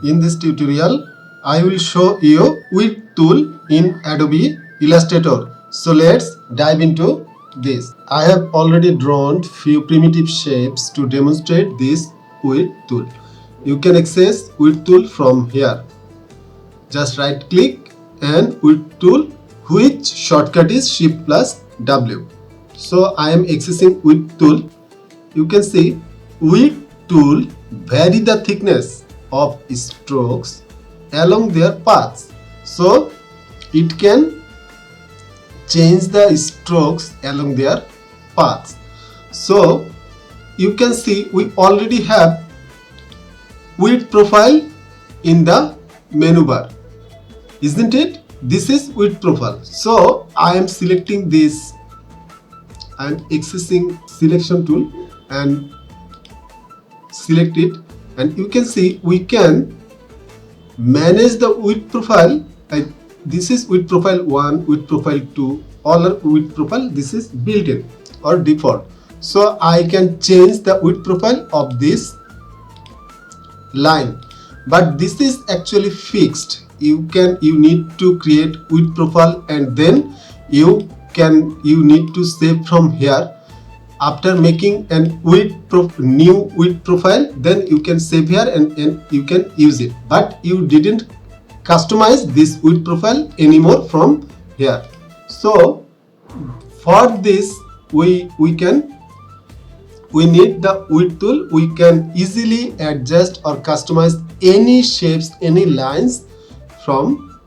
In this tutorial, I will show you width tool in Adobe Illustrator. So let's dive into this. I have already drawn few primitive shapes to demonstrate this width tool. You can access width tool from here. Just right click and width tool, which shortcut is Shift plus W. So I am accessing width tool. You can see width tool vary the thickness of strokes along their paths. So it can change the strokes along their paths. So you can see we already have width profile in the menu bar, isn't it? This is width profile. So I am selecting this. I am accessing selection tool and select it, and you can see we can manage the width profile. This is width profile 1, width profile 2, all are width profile. This is built-in or default. So I can change the width profile of this line, but this is actually fixed. You need to create width profile, and then you need to save from here. After making an new width profile, then you can save here and you can use it, but you didn't customize this width profile anymore from here. So for this we need the width tool. We can easily adjust or customize any shapes, any lines from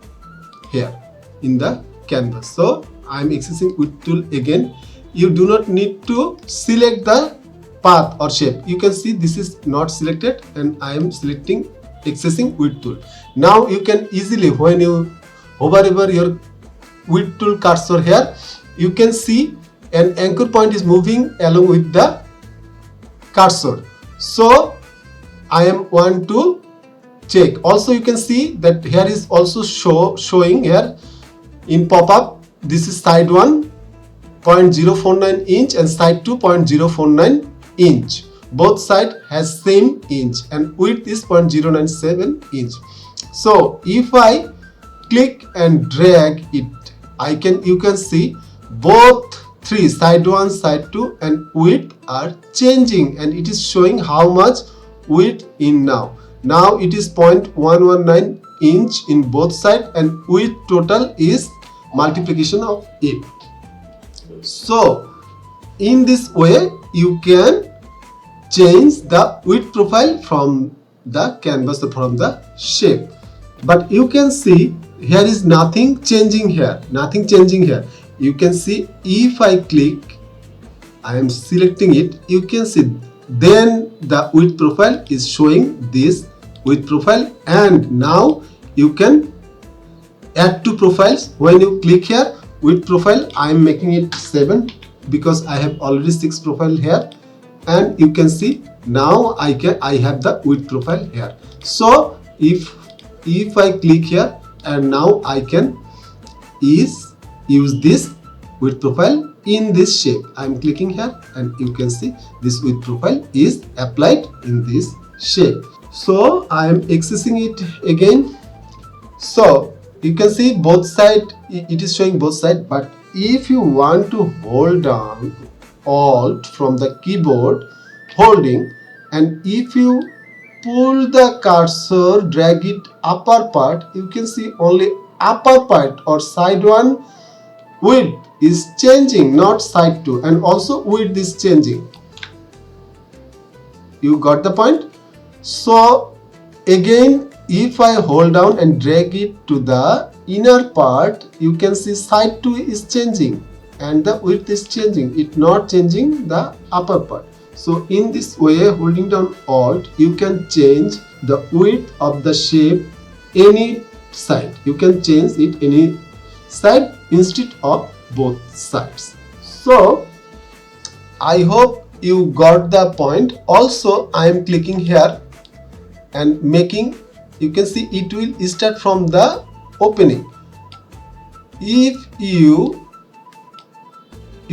here in the canvas. So I am accessing width tool again. You do not need to select the path or shape. You can see this is not selected, and I am selecting accessing width tool. Now you can easily, when you hover over your width tool cursor here, you can see an anchor point is moving along with the cursor. So I am want to check. Also you can see that here is also showing here in pop-up. This is side 1 0.049 inch and side 2 0.049 inch. Both side has same inch, and width is 0.097 inch. So if I click and drag it, you can see both three, side 1, side 2 and width are changing, and it is showing how much width in now. Now it is 0.119 inch in both sides, and width total is multiplication of it. So in this way you can change the width profile from the canvas, from the shape. But you can see here is nothing changing here, You can see if I click, I am selecting it, you can see then the width profile is showing this width profile. And now you can add two profiles. When you click here width profile, I am making it 7 because I have already 6 profile here, and you can see now I have the width profile here. So if I click here, and now I can use this width profile in this shape. I am clicking here, and you can see this width profile is applied in this shape. So I am accessing it again. So you can see both side, it is showing both side. But if you want to hold down Alt from the keyboard holding, and if you pull the cursor, drag it upper part, you can see only upper part or side 1 width is changing, not side 2, and also width is changing. You got the point? So again, if I hold down and drag it to the inner part, you can see side 2 is changing and the width is changing. It's not changing the upper part. So in this way, holding down Alt, you can change the width of the shape any side. You can change it any side instead of both sides. So I hope you got the point. Also I am clicking here and making, you can see it will start from the opening. If you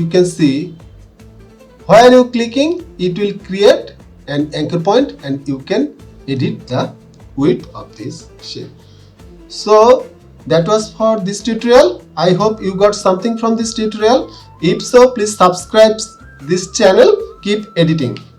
can see where you clicking, it will create an anchor point and you can edit the width of this shape. So that was for this tutorial. I hope you got something from this tutorial. If so, please subscribe this channel. Keep editing.